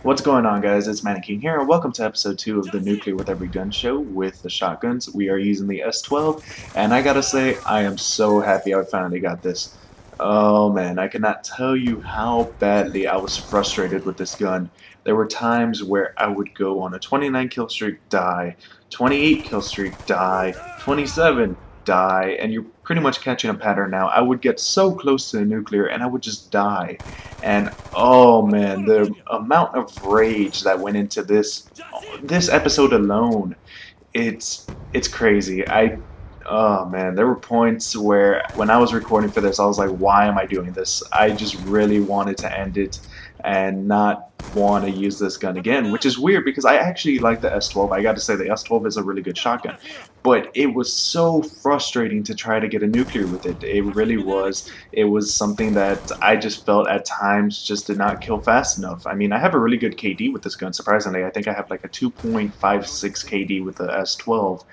What's going on, guys? It's Mannequin here, and welcome to episode 2 of the Nuclear with Every Gun show with the shotguns. We are using the S12, and I gotta say, I am so happy I finally got this. Oh man, I cannot tell you how badly I was frustrated with this gun. There were times where I would go on a 29 kill streak, die, 28 kill streak, die, 27, die, and you're pretty much catching a pattern now. I would get so close to the nuclear, and I would just die. And oh man, the amount of rage that went into this episode alone, it's crazy. Oh man, there were points where when I was recording for this, I was like, why am I doing this? I just really wanted to end it and not want to use this gun again, which is weird because I actually like the S12. I got to say the S12 is a really good shotgun, but it was so frustrating to try to get a nuclear with it. It really was. It was something that I just felt at times just did not kill fast enough. I mean, I have a really good KD with this gun, surprisingly. I think I have like a 2.56 KD with the S12,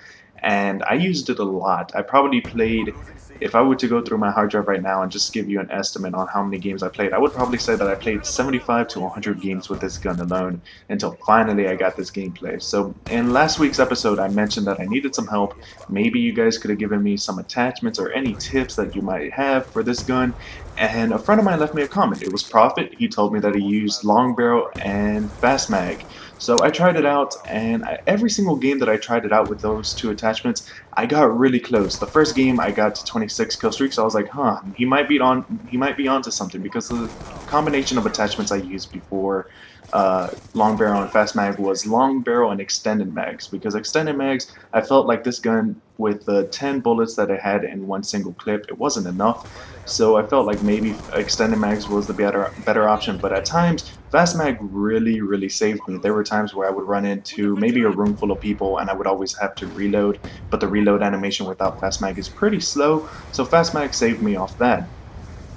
and I used it a lot. I probably played, if I were to go through my hard drive right now and just give you an estimate on how many games I played, I would probably say that I played 75 to 100 games with this gun alone until finally I got this gameplay. So in last week's episode, I mentioned that I needed some help. Maybe you guys could have given me some attachments or any tips that you might have for this gun. And a friend of mine left me a comment. It was Prophet. He told me that he used long barrel and fast mag. So I tried it out, and every single game that I tried it out with those two attachments, I got really close. The first game I got to 26 kill streaks. So I was like, huh, he might be onto something, because the combination of attachments I used before long barrel and fast mag was long barrel and extended mags, because extended mags, I felt like this gun with the 10 bullets that it had in one single clip, it wasn't enough. So I felt like maybe extended mags was the better option, but at times fast mag really saved me. There were times where I would run into maybe a room full of people and I would always have to reload, but the reload animation without fast mag is pretty slow, so fast mag saved me off that.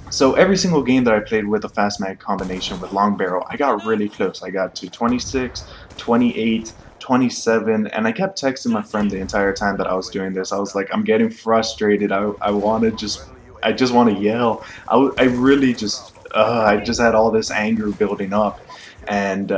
So every single game that I played with a fast mag combination with long barrel, I got really close. I got to 26, 28, 27, and I kept texting my friend the entire time that I was doing this. I was like, I'm getting frustrated. I just want to yell. I really just, I just had all this anger building up, and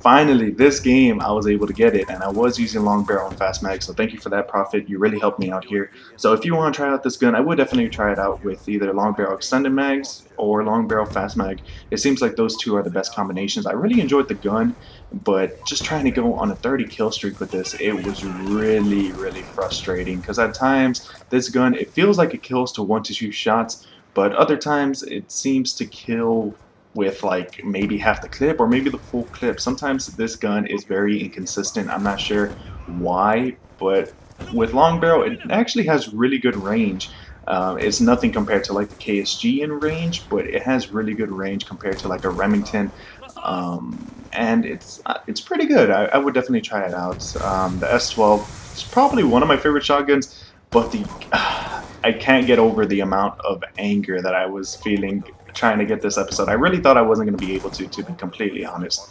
finally this game I was able to get it, and I was using long barrel and fast mag, so thank you for that, Prophet. You really helped me out here. So if you want to try out this gun, I would definitely try it out with either long barrel extended mags or long barrel fast mag. It seems like those two are the best combinations. I really enjoyed the gun, but just trying to go on a 30 kill streak with this, it was really frustrating, because at times this gun, it feels like it kills to 1 to 2 shots, but other times it seems to kill with like maybe half the clip or maybe the full clip. Sometimes this gun is very inconsistent. I'm not sure why, but with long barrel it actually has really good range. It's nothing compared to like the KSG in range, but it has really good range compared to like a Remington, and it's pretty good. I would definitely try it out. The S12 is probably one of my favorite shotguns, but I can't get over the amount of anger that I was feeling trying to get this episode. I really thought I wasn't going to be able to be completely honest.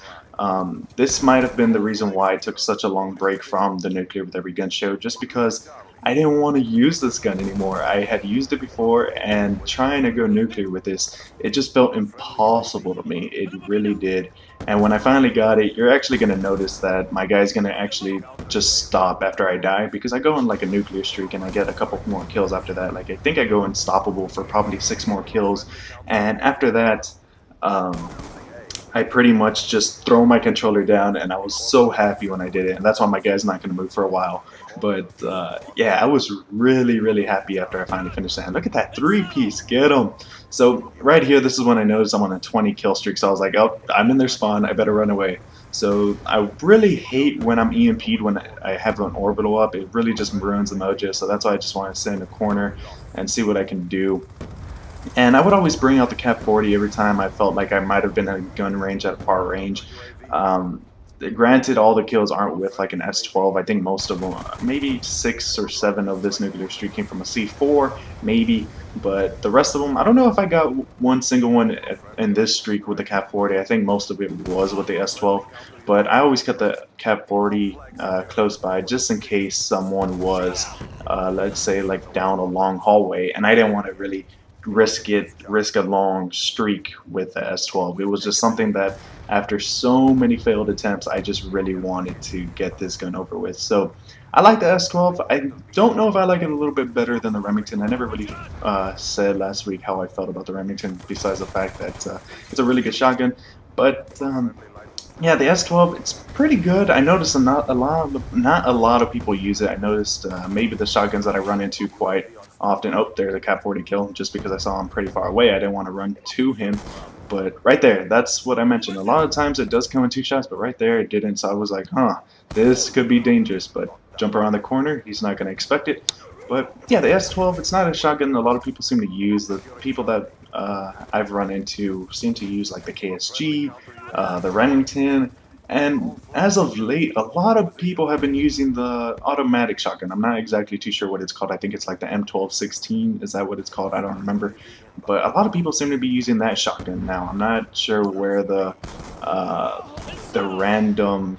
This might have been the reason why I took such a long break from the Nuclear with Every Gun show, just because I didn't want to use this gun anymore. I had used it before, and trying to go nuclear with this, it just felt impossible to me. It really did. And when I finally got it, you're actually going to notice that my guy's going to actually just stop after I die, because I go on like a nuclear streak and I get a couple more kills after that. Like I think I go unstoppable for probably 6 more kills, and after that I pretty much just throw my controller down, and I was so happy when I did it, and that's why my guy's not going to move for a while. But yeah, I was really happy after I finally finished that. Look at that 3-piece, get him! So right here, this is when I noticed I'm on a 20 kill streak, so I was like, oh, I'm in their spawn, I better run away. So I really hate when I'm EMP'd when I have an orbital up. It really just ruins the mojo, so that's why I just want to sit in a corner and see what I can do. And I would always bring out the Cap 40 every time I felt like I might have been in gun range at far range. Granted, all the kills aren't with like an S12. I think most of them, maybe 6 or 7 of this nuclear streak came from a C4, maybe. But the rest of them, I don't know if I got one single one in this streak with the Cap 40. I think most of it was with the S12. But I always kept the Cap 40 close by, just in case someone was, let's say, like down a long hallway, and I didn't want to really risk a long streak with the S12. It was just something that after so many failed attempts, I just really wanted to get this gun over with. So I like the S12. I don't know if I like it a little bit better than the Remington. I never really said last week how I felt about the Remington, besides the fact that it's a really good shotgun. But yeah, the S12, it's pretty good. I noticed not a lot of people use it. I noticed maybe the shotguns that I run into quite often. Oh, there's a Cat 40 kill. Just because I saw him pretty far away, I didn't want to run to him. But right there, that's what I mentioned. A lot of times it does come in 2 shots, but right there it didn't. So I was like, huh, this could be dangerous. But jump around the corner, he's not going to expect it. But yeah, the S12, it's not a shotgun a lot of people seem to use. The people that I've run into seem to use like the KSG, the Remington, and as of late, a lot of people have been using the automatic shotgun. I'm not exactly too sure what it's called. I think it's like the M1216. Is that what it's called? I don't remember. But a lot of people seem to be using that shotgun now. I'm not sure where the random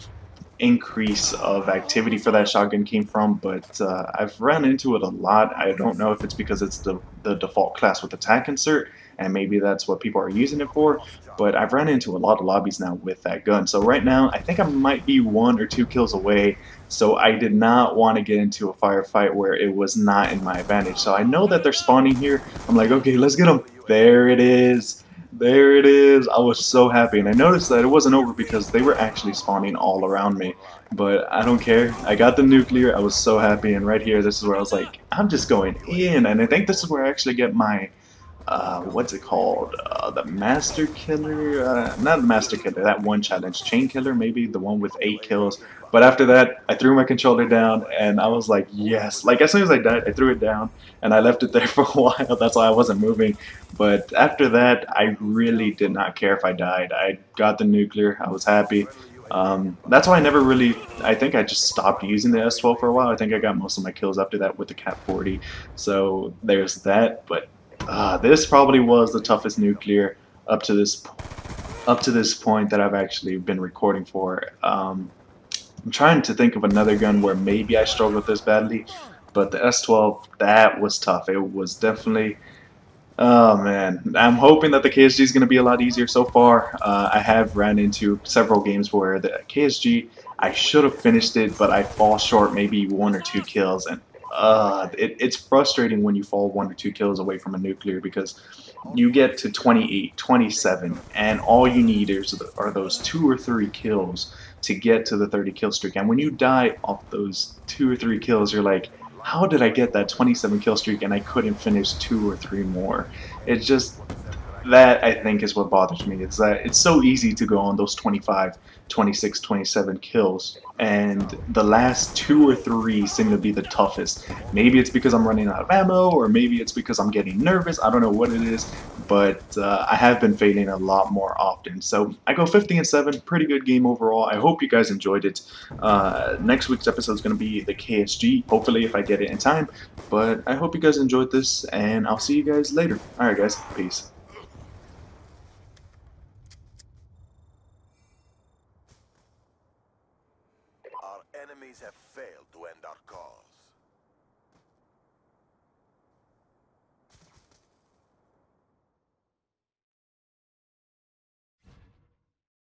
increase of activity for that shotgun came from, but I've run into it a lot. I don't know if it's because it's the default class with attack insert, and maybe that's what people are using it for, but I've run into a lot of lobbies now with that gun. So right now, I think I might be 1 or 2 kills away, so I did not want to get into a firefight where it was not in my advantage. So I know that they're spawning here. I'm like, okay, let's get them. There it is. There it is. I was so happy, and I noticed that it wasn't over because they were actually spawning all around me. But I don't care. I got the nuclear. I was so happy, and right here, this is where I was like, I'm just going in. And I think this is where I actually get my what's it called? The Master Killer? Not the Master Killer, that one challenge. Chain Killer, maybe? The one with 8 kills. But after that, I threw my controller down, and I was like, yes. Like, as soon as I died, I threw it down, and I left it there for a while. That's why I wasn't moving. But after that, I really did not care if I died. I got the nuclear. I was happy. That's why I never really, I think I just stopped using the S12 for a while. I think I got most of my kills after that with the Cat 40. So there's that. But this probably was the toughest nuclear up to this point that I've actually been recording for. I'm trying to think of another gun where maybe I struggled this badly, but the S12, that was tough. It was definitely. Oh man, I'm hoping that the KSG is going to be a lot easier. So far, I have ran into several games where the KSG, I should have finished it, but I fall short maybe 1 or 2 kills, and it's frustrating when you fall 1 or 2 kills away from a nuclear because you get to 28, 27, and all you need are those 2 or 3 kills to get to the 30 kill streak. And when you die off those 2 or 3 kills, you're like, how did I get that 27 kill streak and I couldn't finish 2 or 3 more? It's just that I think is what bothers me. It's that it's so easy to go on those 25, 26, 27 kills, and the last 2 or 3 seem to be the toughest. Maybe it's because I'm running out of ammo, or maybe it's because I'm getting nervous. I don't know what it is, but I have been failing a lot more often. So I go 50-7, pretty good game overall. I hope you guys enjoyed it. Next week's episode is going to be the KSG, hopefully if I get it in time. But I hope you guys enjoyed this, and I'll see you guys later. Alright guys, peace. Our enemies have failed to end our cause.